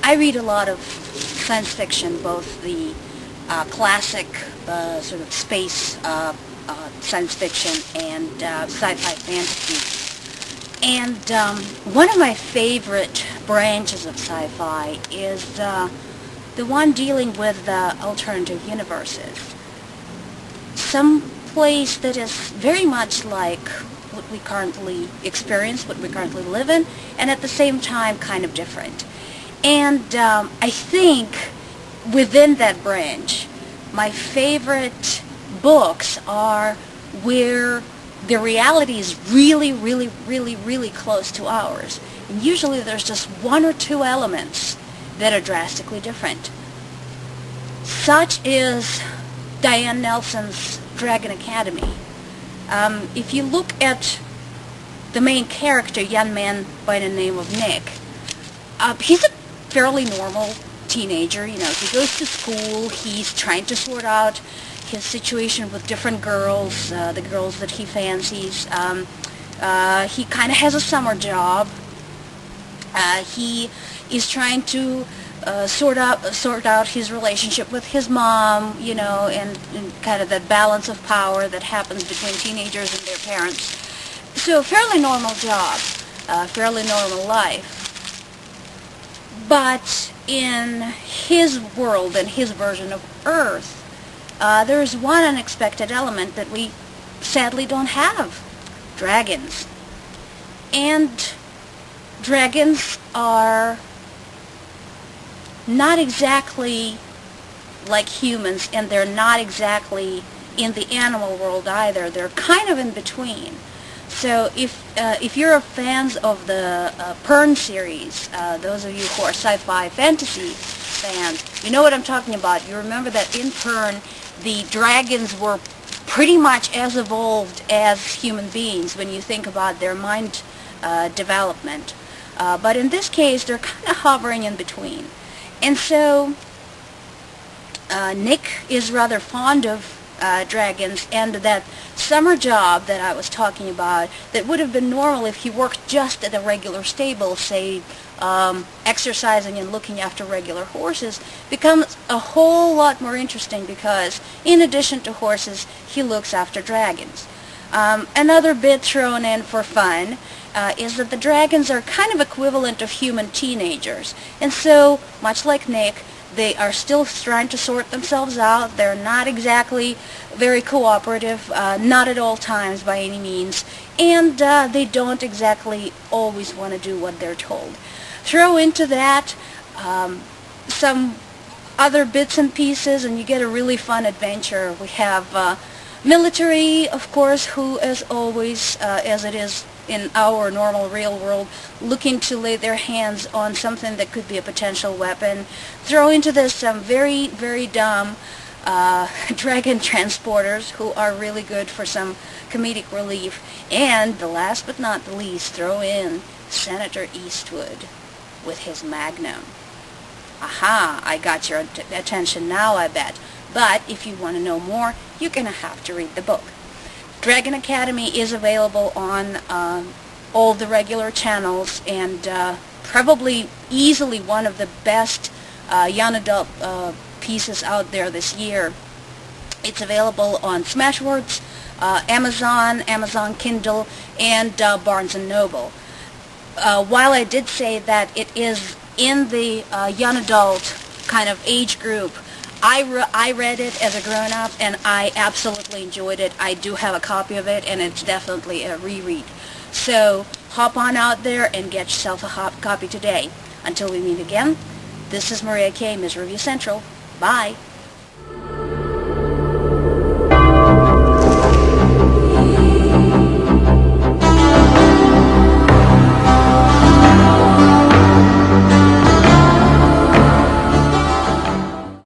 I read a lot of science fiction, both the classic sort of space science fiction and sci-fi fantasy. And one of my favorite branches of sci-fi is the one dealing with alternative universes. Some place that is very much like what we currently experience, what we currently live in, and at the same time kind of different. And I think within that branch, my favorite books are where the reality is really, really, really, really close to ours. And usually there's just one or two elements that are drastically different. Such is Diane Nelson's Dragon Academy. If you look at the main character, young man by the name of Nick, he's a fairly normal teenager. You know, he goes to school, he's trying to sort out his situation with different girls, the girls that he fancies. He kind of has a summer job. He is trying to sort out his relationship with his mom, you know, and kind of that balance of power that happens between teenagers and their parents. So fairly normal job, fairly normal life. But in his world and his version of Earth, there is one unexpected element that we sadly don't have: dragons. And dragons are not exactly like humans, and they're not exactly in the animal world either. They're kind of in between. So if you're fans of the Pern series, those of you who are sci-fi fantasy fans, you know what I'm talking about. You remember that in Pern, the dragons were pretty much as evolved as human beings when you think about their mind development. But in this case, they're kind of hovering in between. And so Nick is rather fond of dragons, and that summer job that I was talking about that would have been normal if he worked just at a regular stable, say exercising and looking after regular horses, becomes a whole lot more interesting because in addition to horses, he looks after dragons. Another bit thrown in for fun is that the dragons are kind of equivalent of human teenagers, and so much like Nick, they are still trying to sort themselves out. They're not exactly very cooperative, not at all times by any means, and they don't exactly always want to do what they're told. Throw into that some other bits and pieces, and you get a really fun adventure. We have military, of course, who, as always, as it is in our normal real world, looking to lay their hands on something that could be a potential weapon. Throw into this some very, very dumb dragon transporters who are really good for some comedic relief. And the last but not the least, throw in Senator Eastwood with his Magnum. Aha, I got your attention now, I bet. But if you want to know more, you're going to have to read the book. Dragon Academy is available on all the regular channels, and probably easily one of the best young adult pieces out there this year. It's available on Smashwords, Amazon Kindle, and Barnes & Noble. While I did say that it is in the young adult kind of age group, I read it as a grown-up, and I absolutely enjoyed it. I do have a copy of it, and it's definitely a reread. So hop on out there and get yourself a copy today. Until we meet again, this is Maria K., Ms. Review Central. Bye.